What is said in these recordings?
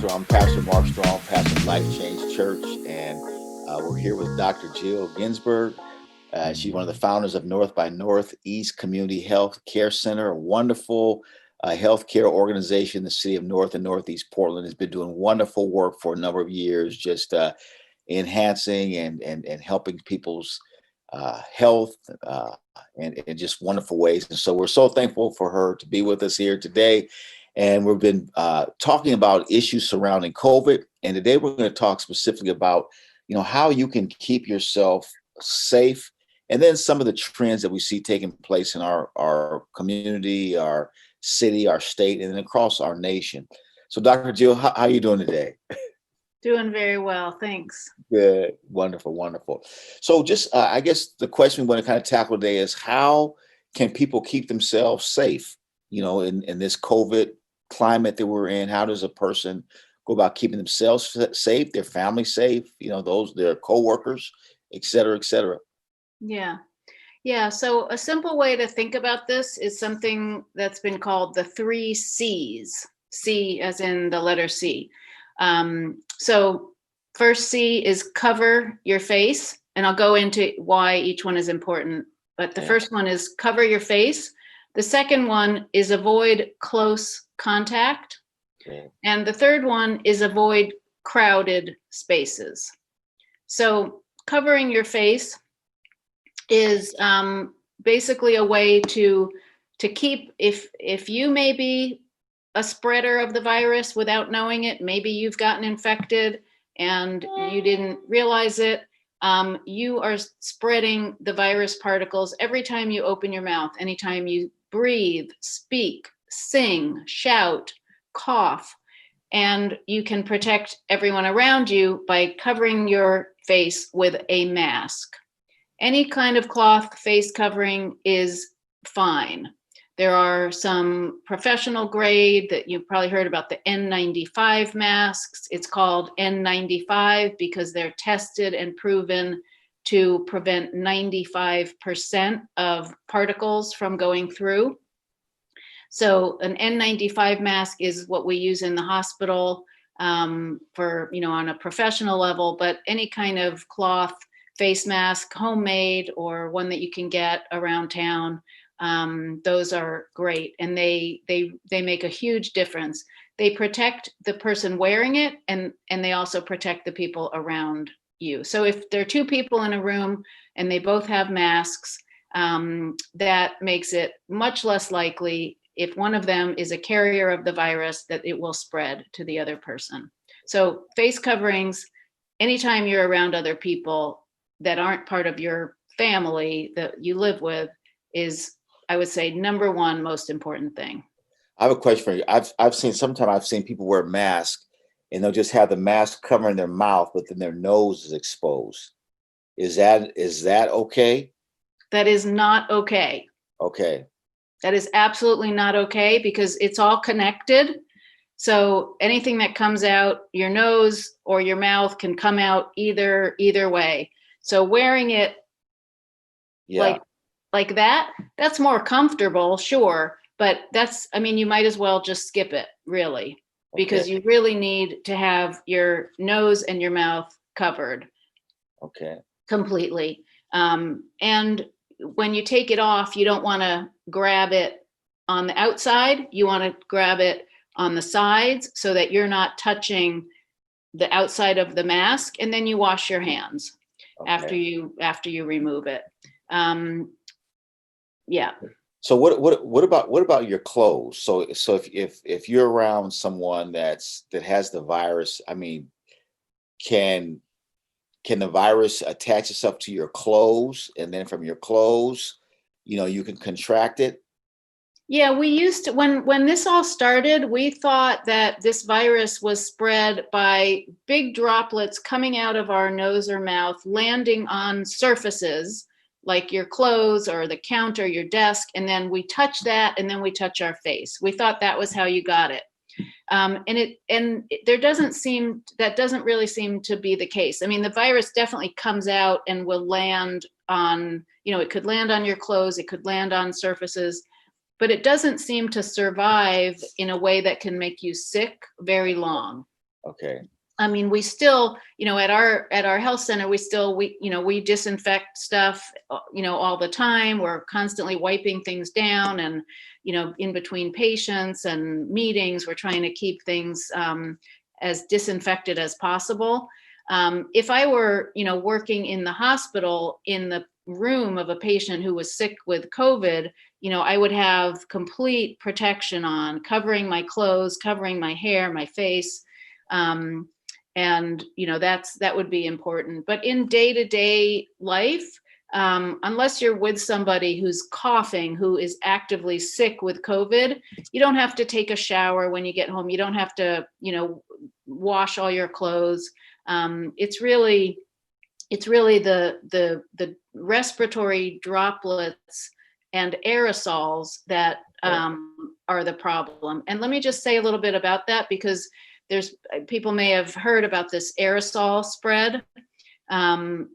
Encounter. I'm Pastor Mark Strong, pastor of Life Change Church, and we're here with Dr. Jill Ginsburg. She's one of the founders of North by Northeast Community Health Care Center, a wonderful healthcare organization in the city of North and Northeast Portland. Has been doing wonderful work for a number of years, just enhancing and helping people's health in just wonderful ways. And so we're so thankful for her to be with us here today. And we've been talking about issues surrounding COVID. And today we're going to talk specifically about, how you can keep yourself safe, and then some of the trends that we see taking place in our community, our city, our state, and then across our nation. So, Dr. Jill, how are you doing today? Doing very well, thanks. Good, wonderful, wonderful. So, just I guess the question we want to kind of tackle today is how can people keep themselves safe? In this COVID climate that we're in, how does a person go about keeping themselves safe, their family safe, those their coworkers, et cetera, et cetera? Yeah. So a simple way to think about this is something that's been called the 3 C's. C as in the letter C. So first C is cover your face, and I'll go into why each one is important. But the first one is cover your face. The second one is avoid close contact. Okay. And the third one is avoid crowded spaces. So covering your face is basically a way to keep, if you may be a spreader of the virus without knowing it, maybe you've gotten infected and you didn't realize it, you are spreading the virus particles every time you open your mouth, anytime you breathe, speak, sing, shout, cough. And you can protect everyone around you by covering your face with a mask. Any kind of cloth face covering is fine. There are some professional grade that you've probably heard about, the N95 masks. It's called N95 because they're tested and proven to prevent 95% of particles from going through. So an N95 mask is what we use in the hospital for, on a professional level, but any kind of cloth face mask, homemade or one that you can get around town, those are great. And they make a huge difference. They protect the person wearing it, and they also protect the people around you. So if there are two people in a room and they both have masks, that makes it much less likely, if one of them is a carrier of the virus, that it will spread to the other person. So face coverings, anytime you're around other people that aren't part of your family that you live with, is, I would say, number one most important thing. I have a question for you. I've seen people wear masks and they'll just have the mask covering their mouth, but then their nose is exposed. Is that okay? That is not okay. Okay. That is absolutely not okay, because it's all connected. So anything that comes out your nose or your mouth can come out either way. So wearing it like that, that's more comfortable, sure. But you might as well just skip it, really, because you really need to have your nose and your mouth covered. Okay. Completely. And when you take it off, you don't want to grab it on the outside. You want to grab it on the sides so that you're not touching the outside of the mask, and then you wash your hands after you remove it. Yeah. So what about your clothes? So if you're around someone that has the virus, can the virus attach itself to your clothes, and then from your clothes, you can contract it? Yeah, we used to, when this all started, we thought that this virus was spread by big droplets coming out of our nose or mouth, landing on surfaces like your clothes or the counter, your desk, and then we touch that, and then we touch our face. We thought that was how you got it. That doesn't really seem to be the case. The virus definitely comes out and will land on, it could land on your clothes, it could land on surfaces, but it doesn't seem to survive in a way that can make you sick very long. Okay. I mean, we still, at our health center, we disinfect stuff, all the time. We're constantly wiping things down, and in between patients and meetings, we're trying to keep things as disinfected as possible. If I were, working in the hospital in the room of a patient who was sick with COVID, I would have complete protection on, covering my clothes, covering my hair, my face. And that would be important. But in day-to-day life, unless you're with somebody who's coughing, who is actively sick with COVID, you don't have to take a shower when you get home. You don't have to, wash all your clothes. It's really the respiratory droplets and aerosols that are the problem. And let me just say a little bit about that, because people may have heard about this aerosol spread. When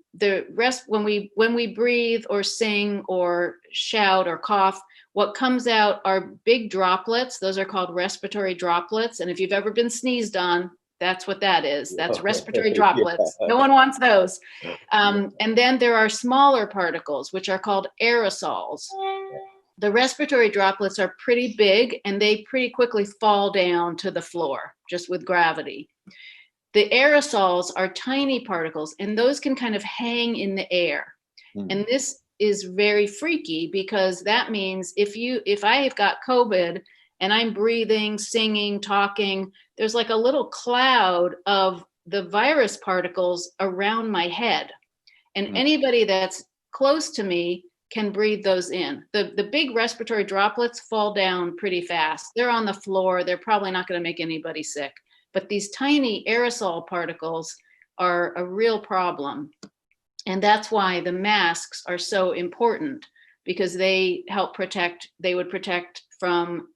we breathe or sing or shout or cough, what comes out are big droplets. Those are called respiratory droplets. And if you've ever been sneezed on, that's what that is. That's respiratory droplets. No one wants those. And then there are smaller particles, which are called aerosols. The respiratory droplets are pretty big, and they pretty quickly fall down to the floor just with gravity. The aerosols are tiny particles, and those can kind of hang in the air. And this is very freaky, because that means if I have got COVID and I'm breathing, singing, talking, there's like a little cloud of the virus particles around my head. And anybody that's close to me can breathe those in. The big respiratory droplets fall down pretty fast. They're on the floor. They're probably not going to make anybody sick. But these tiny aerosol particles are a real problem. And that's why the masks are so important, because they would protect from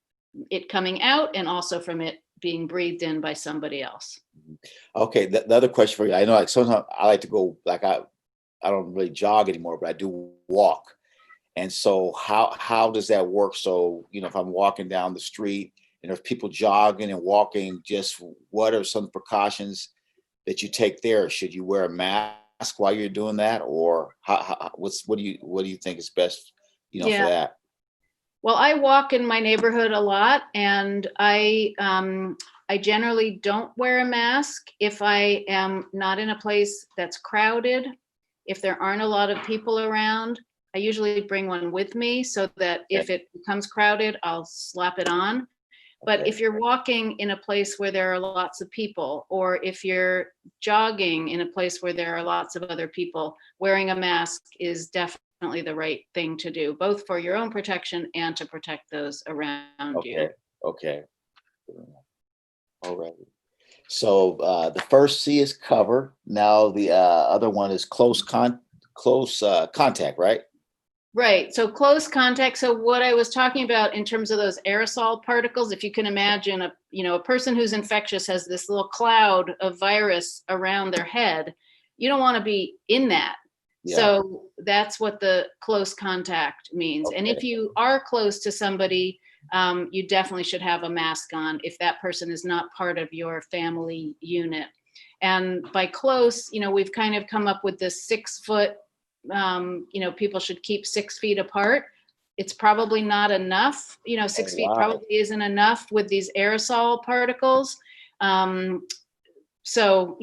it coming out, and also from it being breathed in by somebody else. Okay. The other question for you, I know, like, sometimes I like to go, like, I don't really jog anymore, but I do walk. And so how does that work? So, if I'm walking down the street and there's people jogging and walking, just what are some precautions that you take there? Should you wear a mask while you're doing that, or what do you think is best, for that? Well, I walk in my neighborhood a lot, and I generally don't wear a mask if I am not in a place that's crowded. If there aren't a lot of people around, I usually bring one with me, so that if it becomes crowded, I'll slap it on. But if you're walking in a place where there are lots of people, or if you're jogging in a place where there are lots of other people, wearing a mask is definitely the right thing to do, both for your own protection and to protect those around you. Okay. All right. So the first C is cover. Now the other one is close contact, right? Right. So close contact. So what I was talking about in terms of those aerosol particles, if you can imagine a person who's infectious has this little cloud of virus around their head. You don't want to be in that. Yeah. So that's what the close contact means. Okay. And if you are close to somebody, you definitely should have a mask on if that person is not part of your family unit. And by close, we've kind of come up with this 6 foot, people should keep 6 feet apart. It's probably not enough. 6 feet probably isn't enough with these aerosol particles. So,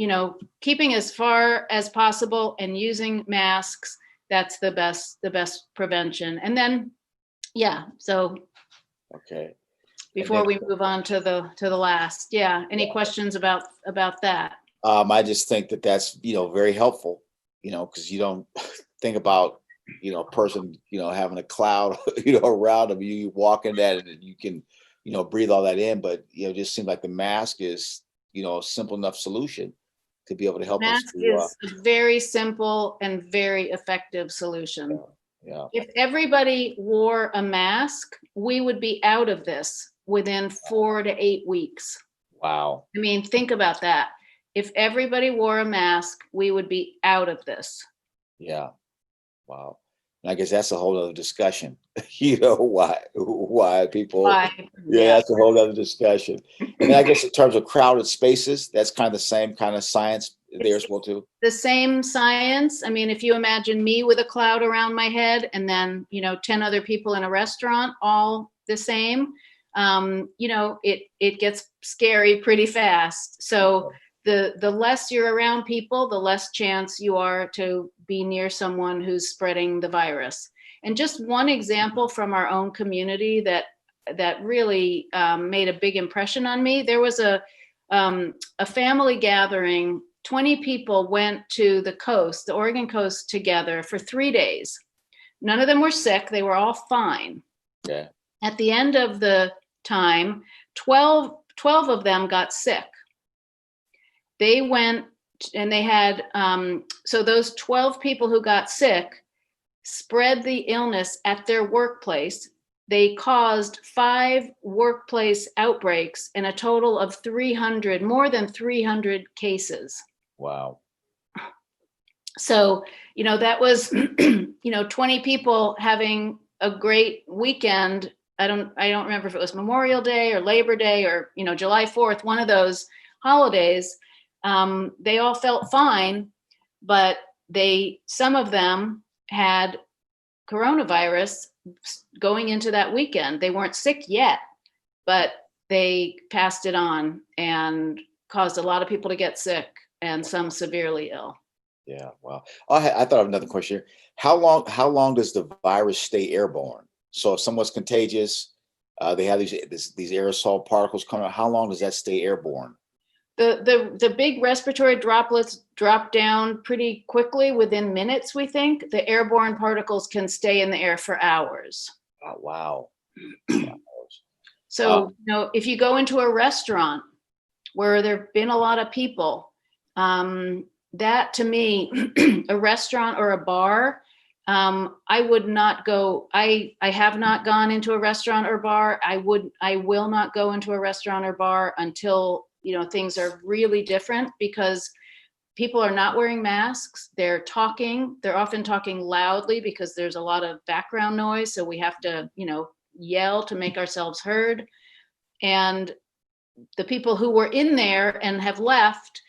keeping as far as possible and using masks, that's the best prevention. And then, so. Okay. Before we move on to the last, any questions about that? I just think that that's, very helpful, because you don't think about, a person, having a cloud, around them, you walk in that and you can, breathe all that in. But, it just seems like the mask is, a simple enough solution to be able to help us. Mask is a very simple and very effective solution. Yeah. If everybody wore a mask, we would be out of this within 4 to 8 weeks. Wow. I mean, think about that. If everybody wore a mask, we would be out of this. Yeah. Wow. And I guess that's a whole other discussion. You know, why people, Why? yeah, Yeah. that's a whole other discussion. And then I guess in terms of crowded spaces, that's kind of the same kind of science there It's as well too. the same science. I mean, if you imagine me with a cloud around my head and then, 10 other people in a restaurant, all the same, it gets scary pretty fast. So the less you're around people, the less chance you are to be near someone who's spreading the virus. And just one example from our own community that really made a big impression on me. There was a family gathering. 20 people went to the coast, the Oregon coast, together for 3 days. None of them were sick. They were all fine. Yeah. At the end of the time, 12 of them got sick. They went and they had, so those 12 people who got sick spread the illness at their workplace. They caused 5 workplace outbreaks and a total of more than 300 cases. Wow. So, that was, 20 people having a great weekend. I don't remember if it was Memorial Day or Labor Day or, July 4th, one of those holidays. They all felt fine, but some of them had coronavirus going into that weekend. They weren't sick yet, but they passed it on and caused a lot of people to get sick and some severely ill. Yeah. Wow. I thought of another question here. How long does the virus stay airborne? So if someone's contagious, they have these aerosol particles coming out. How long does that stay airborne? The big respiratory droplets drop down pretty quickly within minutes, we think. The airborne particles can stay in the air for hours. Oh, wow. So, if you go into a restaurant where there've been a lot of people, that to me, a restaurant or a bar, I would not go. I have not gone into a restaurant or bar. I will not go into a restaurant or bar until things are really different, because people are not wearing masks. They're often talking loudly because there's a lot of background noise. So we have to, yell to make ourselves heard. And the people who were in there and have left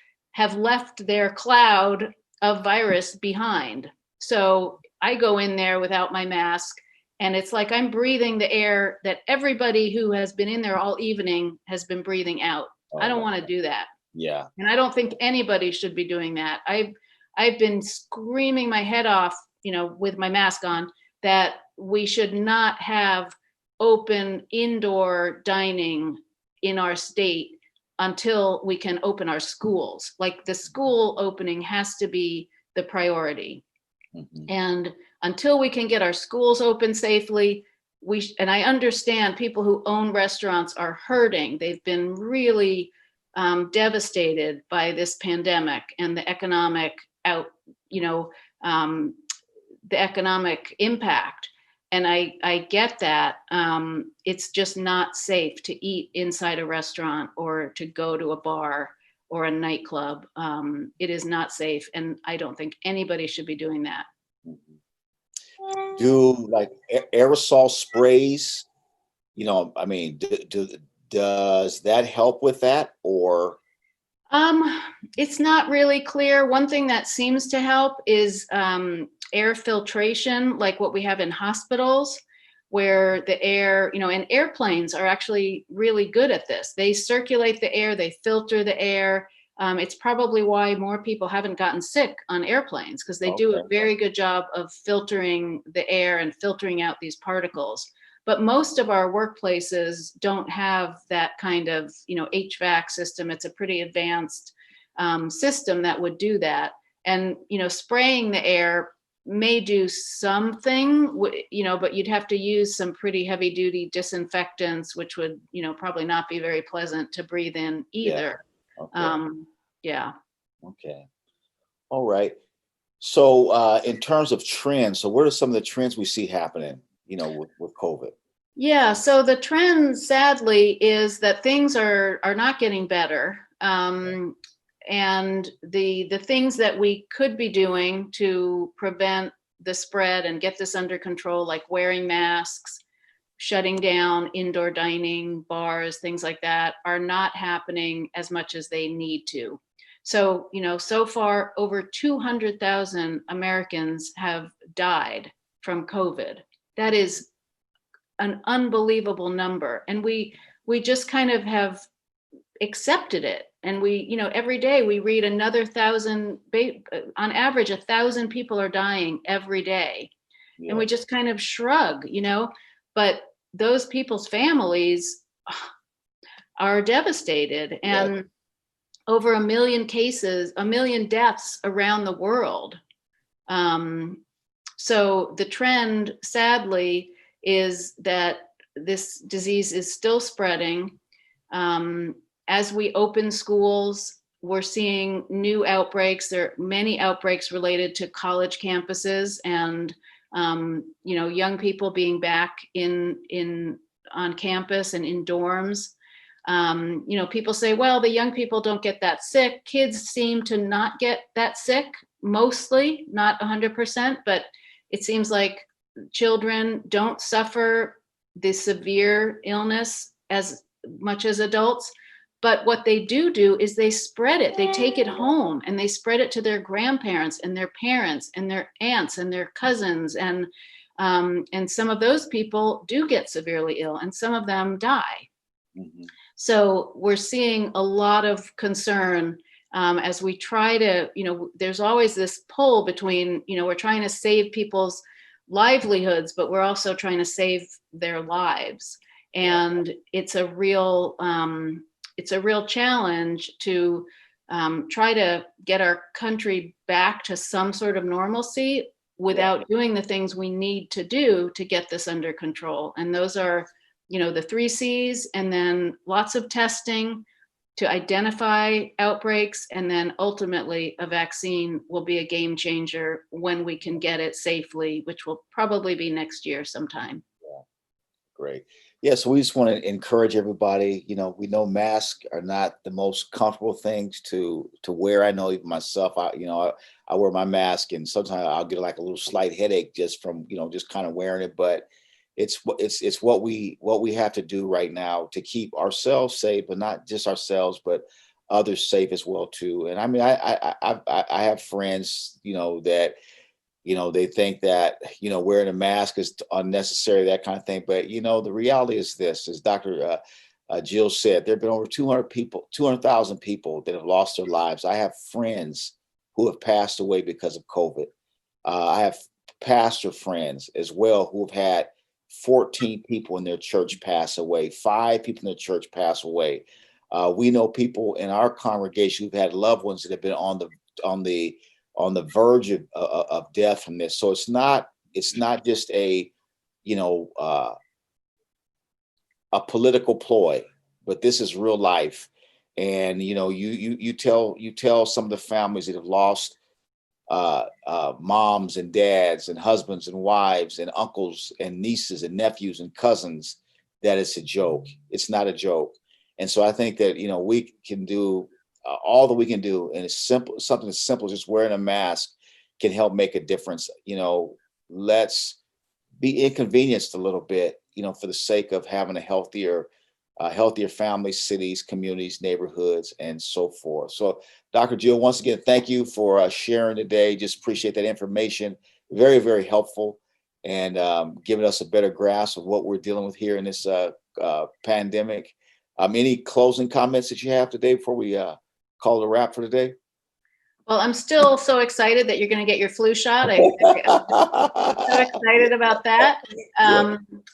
their cloud of virus behind. So I go in there without my mask, and it's like I'm breathing the air that everybody who has been in there all evening has been breathing out. I don't want to do that. Yeah. And I don't think anybody should be doing that. I've been screaming my head off, with my mask on, that we should not have open indoor dining in our state until we can open our schools. Like, the school opening has to be the priority. Mm-hmm. And until we can get our schools open safely, and I understand people who own restaurants are hurting. They've been really devastated by this pandemic and the economic the economic impact. And I get that. It's just not safe to eat inside a restaurant or to go to a bar or a nightclub. It is not safe. And I don't think anybody should be doing that. Do like aerosol sprays, does that help with that, or? It's not really clear. One thing that seems to help is air filtration, like what we have in hospitals, where the air, and airplanes are actually really good at this. They circulate the air, they filter the air. It's probably why more people haven't gotten sick on airplanes, because they do a very good job of filtering the air and filtering out these particles. But most of our workplaces don't have that kind of, HVAC system. It's a pretty advanced system that would do that. And, spraying the air may do something, but you'd have to use some pretty heavy duty disinfectants, which would, probably not be very pleasant to breathe in either. Yeah. Okay. All right. So in terms of trends, so what are some of the trends we see happening, with COVID? Yeah. So the trend, sadly, is that things are not getting better. And the things that we could be doing to prevent the spread and get this under control, like wearing masks, shutting down indoor dining, bars, things like that, are not happening as much as they need to. So, so far, over 200,000 Americans have died from COVID. That is an unbelievable number. And we just kind of have accepted it. And we, every day we read another 1,000, on average, 1,000 people are dying every day. Yeah. And we just kind of shrug, but those people's families are devastated. And yeah. Over 1 million cases, 1 million deaths around the world. So the trend, sadly, is that this disease is still spreading. As we open schools, we're seeing new outbreaks. There are many outbreaks related to college campuses and, young people being back on campus and in dorms. People say, well, the young people don't get that sick. Kids seem to not get that sick, mostly, not 100%, but it seems like children don't suffer the severe illness as much as adults. But what they do is they spread it. They take it home and they spread it to their grandparents and their parents and their aunts and their cousins. And some of those people do get severely ill and some of them die. Mm-hmm. So we're seeing a lot of concern as we try to, there's always this pull between, we're trying to save people's livelihoods, but we're also trying to save their lives. And it's a real challenge to try to get our country back to some sort of normalcy without doing the things we need to do to get this under control. And those are, the 3 C's, and then lots of testing to identify outbreaks. And then ultimately a vaccine will be a game changer when we can get it safely, which will probably be next year sometime. Yeah. Great. Yeah, so we just want to encourage everybody. We know masks are not the most comfortable things to wear. I know even myself, I wear my mask and sometimes I'll get like a little slight headache just from, just kind of wearing it. But it's what we have to do right now to keep ourselves safe, but not just ourselves, but others safe as well too. And I mean, I have friends, that they think that, wearing a mask is unnecessary, that kind of thing. But, the reality is this, as Dr. Jill said, there have been over 200,000 people that have lost their lives. I have friends who have passed away because of COVID. I have pastor friends as well who have had 14 people in their church pass away, 5 people in their church pass away. We know people in our congregation who've had loved ones that have been on the verge of death from this. So it's not just a political ploy, but this is real life. And you tell some of the families that have lost moms and dads and husbands and wives and uncles and nieces and nephews and cousins that it's a joke. It's not a joke. And so I think that we can do all that we can do, and it's simple. Something as simple as just wearing a mask can help make a difference. Let's be inconvenienced a little bit, for the sake of having a healthier families, cities, communities, neighborhoods, and so forth. So, Dr. Jill, once again, thank you for sharing today. Just appreciate that information. Very, very helpful, and giving us a better grasp of what we're dealing with here in this pandemic. Any closing comments that you have today before we call it a wrap for today? Well, I'm still so excited that you're going to get your flu shot. I'm so excited about that.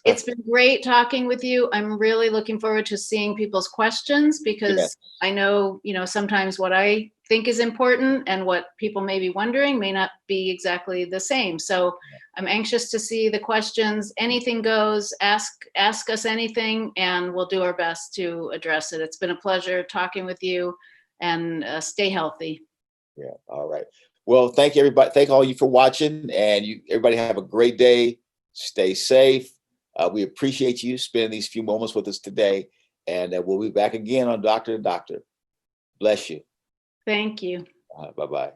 It's been great talking with you. I'm really looking forward to seeing people's questions because I know, sometimes what I think is important and what people may be wondering may not be exactly the same. So I'm anxious to see the questions. Anything goes, ask us anything, and we'll do our best to address it. It's been a pleasure talking with you, and stay healthy. Yeah. All right. Well, thank you, everybody. Thank all you for watching, and everybody have a great day. Stay safe. We appreciate you spending these few moments with us today, and we'll be back again on Doctor to Doctor. Bless you. Thank you. Bye-bye.